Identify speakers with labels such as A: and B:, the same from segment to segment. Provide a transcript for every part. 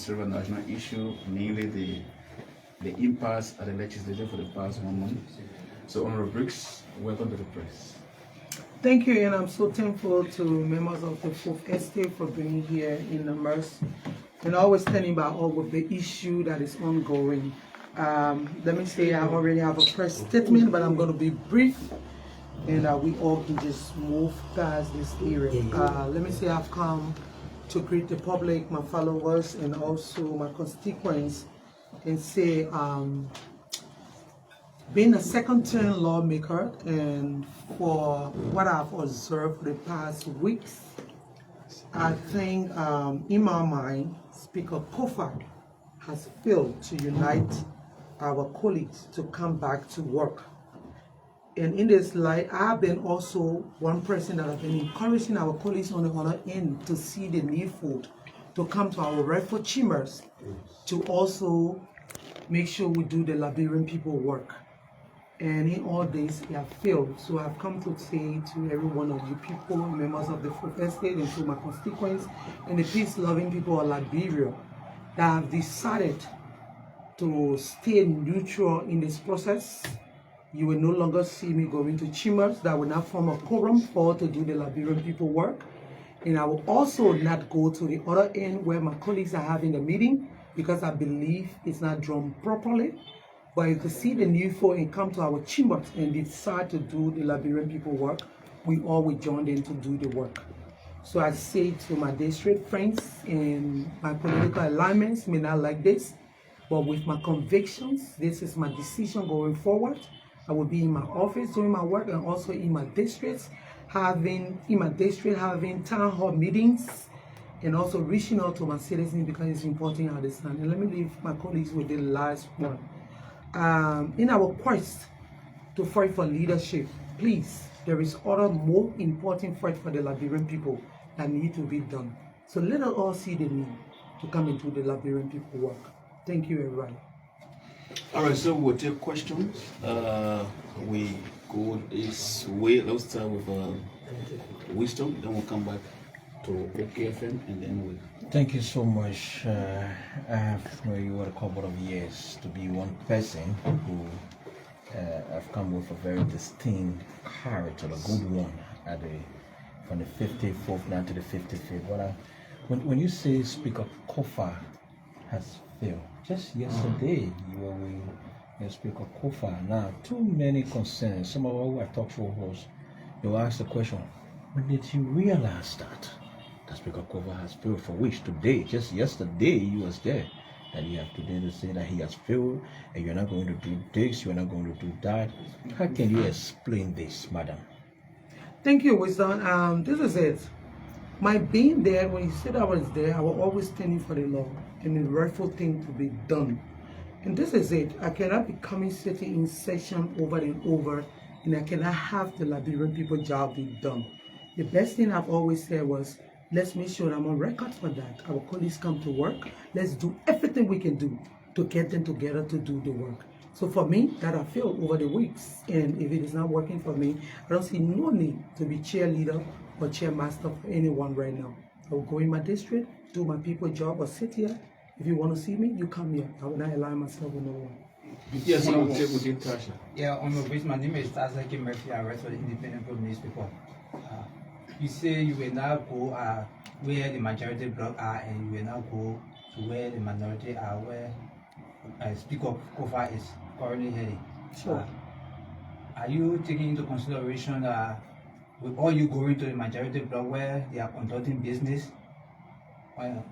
A: sort of a national issue, mainly the impasse at the legislature for the past 1 month. So, Honorable Briggs, welcome to the press.
B: Thank you, and I'm so thankful to members of the Fourth Estate for being here in the MERS and always standing by all of the issue that is ongoing. Let me say I already have a press statement, but I'm going to be brief, and we all can just move past this area. Let me say I've come to greet the public, my followers, and also my constituents, and say being a second-term lawmaker, and for what I've observed for the past weeks, I think in my mind, Speaker Koffa has failed to unite our colleagues to come back to work. And in this light, I've been also one person that have been encouraging our colleagues on the other end to see the need for to come to our rightful chambers to also make sure we do the Liberian people work. And in all this, it have failed. So I've come to say to every one of you people, members of the Fourth Estate, and to my constituents, and the peace-loving people of Liberia, that have decided to stay neutral in this process. You will no longer see me going to chambers that will not form a quorum for to do the Liberian people work. And I will also not go to the other end where my colleagues are having the meeting, because I believe it's not drawn properly. But you can see the need for and come to our chambers and decide to do the Liberian people work, we all will join in to do the work. So I say to my district friends and my political alignments may not like this, but with my convictions, this is my decision going forward. I will be in my office doing my work, and also in my districts, having town hall meetings, and also reaching out to my citizens, because it's important I understand. And let me leave my colleagues with the last one. In our quest to fight for leadership, please, there is other more important fight for the Liberian people that need to be done. So let us all see the need to come into the Liberian people work. Thank you, everybody.
A: All right, so we'll take questions. We go this way. Let's start with Wisdom, then we'll come back to OKFM, and then we'll...
C: Thank you so much. I have known you for a couple of years to be one person who I've come with a very distinct character, a good one, from the 54th down to the 55th. But when you say Speaker Koffa has failed, just yesterday you were with Speaker Koffa. Now, too many concerns. Some of who I talked to was, they will ask the question, when did you realize that Speaker Koffa has failed? For which today, just yesterday, he was there. And you have today to say that he has failed, and you're not going to do this, you're not going to do that. How can you explain this, madam?
B: Thank you, Wisdom. This is it. My being there, when you said I was there, I was always standing for the law and the rightful thing to be done. And this is it. I cannot be coming sitting in session over and over, and I cannot have the Liberian people job be done. The best thing I've always said was, let's make sure I'm on record for that. Our colleagues come to work. Let's do everything we can do to get them together to do the work. So for me, that I feel over the weeks. And if it is not working for me, I don't see no need to be cheerleader or chairmaster for anyone right now. I will go in my district, do my people job, or sit here. If you want to see me, you come here. I will not align myself with no one.
A: Yes, I will take with you, Tasha.
D: Yeah, on your base, my name is Tasha Murphy. I write for the Independent newspaper. You say you will now go where the majority bloc are, and you will now go to where the minority are, where Speaker Koffa is currently heading.
B: Sure.
D: Are you taking into consideration with all you going to the majority bloc where they are conducting business?
E: It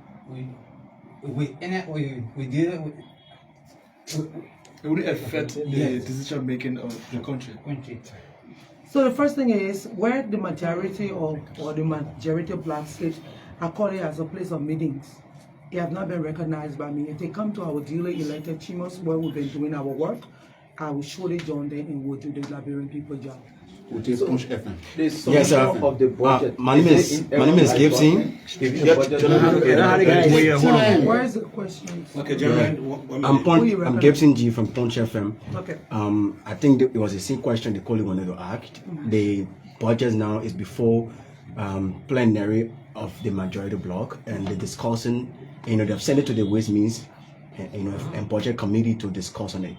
E: would affect the decision making of the country.
B: So the first thing is where the majority or the majority of black states are calling as a place of meetings. It have not been recognized by me. If they come to our duly elected chambers where we've been doing our work, I will surely join them and we'll do the Liberian people job.
A: Yes,
F: sir. Of the budget. My name is Gibson.
B: Where is the question?
F: Okay, I'm Gibson G from Punch FM.
B: Okay.
F: I think it was the same question the colleague wanted to ask. The budget now is before plenary of the majority bloc, and they're discussing they've sent it to the Ways Means, and Budget Committee to discuss on it.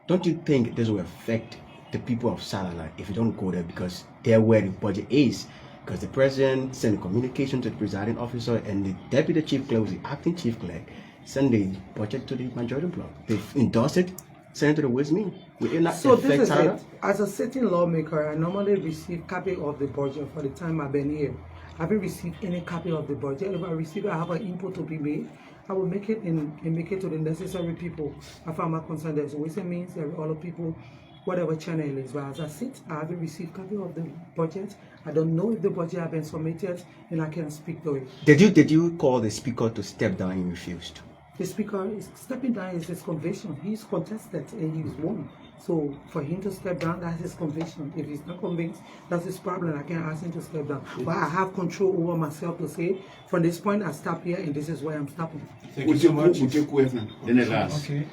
F: Don't you think this will affect the people of Satellite if you don't go there, because they're where the budget is? Because the president sent a communication to the presiding officer, and the deputy chief clerk, the acting chief clerk, send the budget to the majority bloc. They've endorsed it, send it to the Ways Means. Will it not
B: So
F: affect
B: this is
F: Satellite?
B: it. As a sitting lawmaker, I normally receive copy of the budget for the time I've been here. I haven't received any copy of the budget. If I receive it, I have an input to be made. I will make it and make it to the necessary people. As far as I'm concerned, there's Ways and Means, there are other people, whatever channel it is. But as I sit, I haven't received copy of the budget. I don't know if the budget has been submitted, and I can speak to it.
F: Did you call the speaker to step down and refused?
B: The speaker is stepping down is his conviction. He's contested and he's won. So for him to step down, that's his conviction. If he's not convinced, that's his problem. I can't ask him to step down. But I have control over myself to say, from this point, I stop here, and this is where I'm stopping.
E: Thank you so much.
A: Then the last.
E: Okay.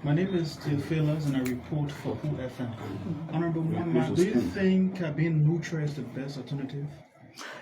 E: My name is Theophilus, and I report for OFM. Honorable Moima, do you think being neutral is the best alternative?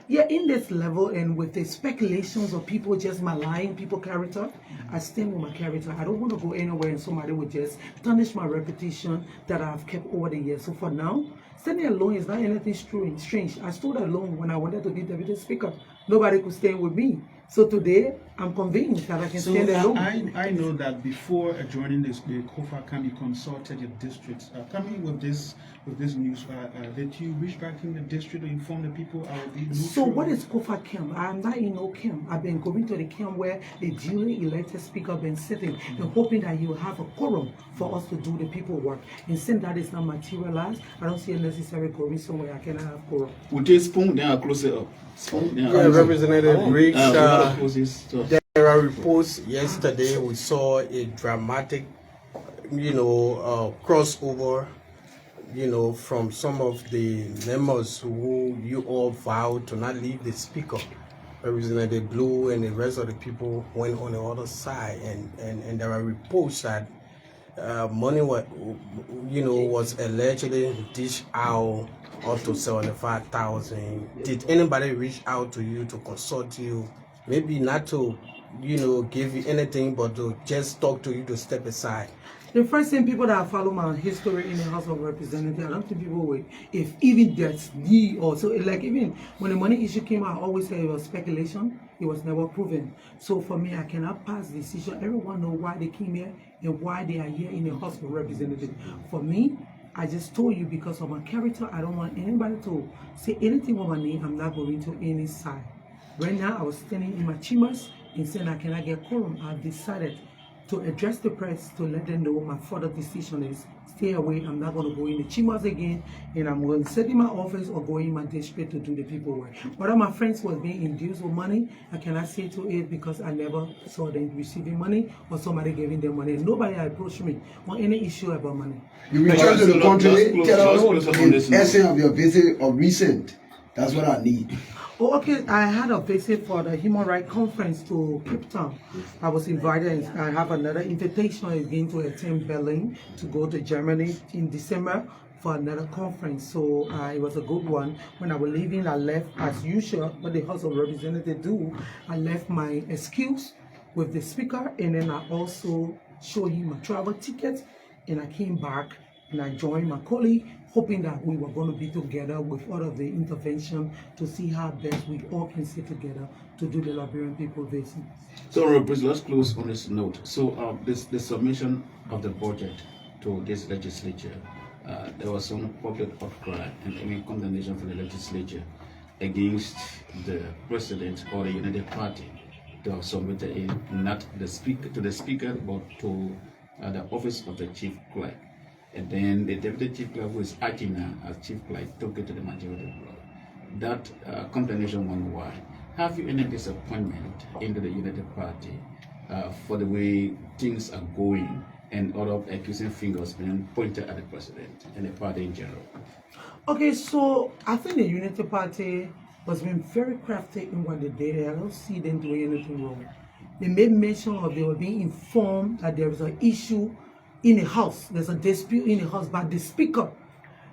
B: Yeah, in this level and with the speculations of people just maligning people's character, I stand with my character. I don't want to go anywhere and somebody would just tarnish my reputation that I've kept over the years. So for now, standing alone is not anything strange. I stood alone when I wanted to be deputy speaker. Nobody could stand with me. So today, I'm convinced that I can stand alone.
E: I know that before joining this, the Koffa can be consulted your districts. Coming with this news, did you reach back in the district to inform the people? I will be neutral?
B: So what is Koffa camp? I'm not in no camp. I've been going to the camp where the duly elected speaker been sitting and hoping that he will have a quorum for us to do the people work. And since that is not materialized, I don't see a necessary reason why I cannot have quorum.
A: Would you spoon? Then I'll close it up. Spoon, then I'll
G: Yeah,
A: close it up.
G: Representative Briggs,
A: we gotta close this stuff.
G: there are reports yesterday we saw a dramatic, crossover, from some of the members who you all vowed to not leave the speaker. Representative Blue and the rest of the people went on the other side, and there are reports that money was allegedly dished out up to 75,000. Did anybody reach out to you to consult you? Maybe not to, give you anything, but to just talk to you to step aside.
B: The first thing people that follow my history in the House of Representatives, I don't think people will, if even that's need or so, like even when the money issue came out, I always say it was speculation, it was never proven. So for me, I cannot pass the decision. Everyone know why they came here and why they are here in the House of Representatives. For me, I just told you because of my character, I don't want anybody to say anything on my name. I'm not going to any side. Right now, I was standing in my chambers and saying I cannot get quorum. I've decided to address the press to let them know what my further decision is. Stay away. I'm not going to go in the chambers again, and I'm going to sit in my office or go in my district to do the people work. Whether my friends was being induced with money, I cannot say to it because I never saw them receiving money or somebody giving them money. Nobody approached me on any issue about money.
H: You return to the country, tell us
A: close up on this
H: the essence of your visit of recent. That's what I need.
B: Oh, okay. I had a visit for the Human Rights Conference to Cape Town. I was invited. I have another invitation again to attend Berlin to go to Germany in December for another conference. So it was a good one. When I was leaving, I left as usual, what the House of Representatives do. I left my excuse with the speaker, and then I also showed him my travel ticket, and I came back and I joined my colleague, hoping that we were going to be together with all of the intervention to see how best we all can sit together to do the Liberian people visit.
A: So, let's close on this note. So, the submission of the budget to this legislature, there was some public outcry and even condemnation from the legislature against the president or the United Party to have submitted it not the speaker to the speaker, but to the office of the chief clerk. And then the deputy chief clerk, who is acting now as chief clerk, took it to the majority bloc. That condemnation won why. Have you any disappointment into the United Party for the way things are going and all of accusing fingers being pointed at the president and the party in general?
B: Okay, so I think the Unity Party was being very crafty in what they did. I don't see them doing anything wrong. They made mention of they were being informed that there is an issue in the House. There's a dispute in the House by the speaker.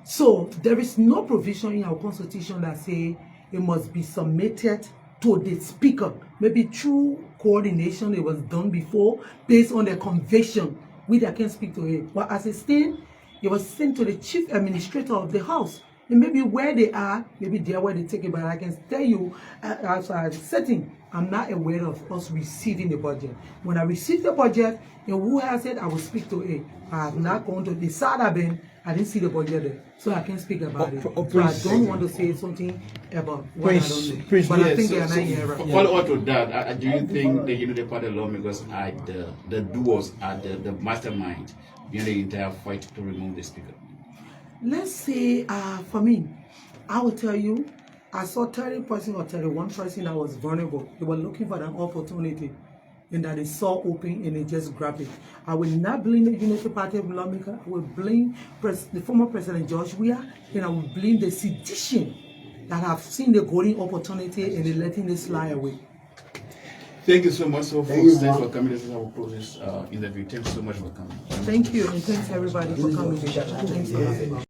B: So there is no provision in our constitution that say it must be submitted to the speaker. Maybe through coordination, it was done before, based on the conviction, which I can speak to it. But as it stands, it was sent to the chief administrator of the house. And maybe where they are, maybe they're where they take it, but I can tell you, as a setting, I'm not aware of us receiving the budget. When I receive the budget, and who has it, I will speak to it. I have not gone to the Sadabin, I didn't see the budget there, so I can't speak about it. So I don't want to say something about what I don't know. But I think they are not here right now.
A: Follow on to that, do you think the party lawmakers are the doers, are the mastermind behind the entire fight to remove the speaker?
B: Let's say, for me, I will tell you, I saw 30 person or 31 person that was vulnerable. They were looking for an opportunity, and that they saw open and they just grabbed it. I will not blame the Unity Party of lawmaker. I will blame the former President George Weah, and I will blame the sedition that have seen the golden opportunity and they letting this slide away.
A: Thank you so much, folks. Thanks for coming. This is our close this interview. Thanks so much for coming.
B: Thank you, and thanks everybody for coming. Thanks for having me.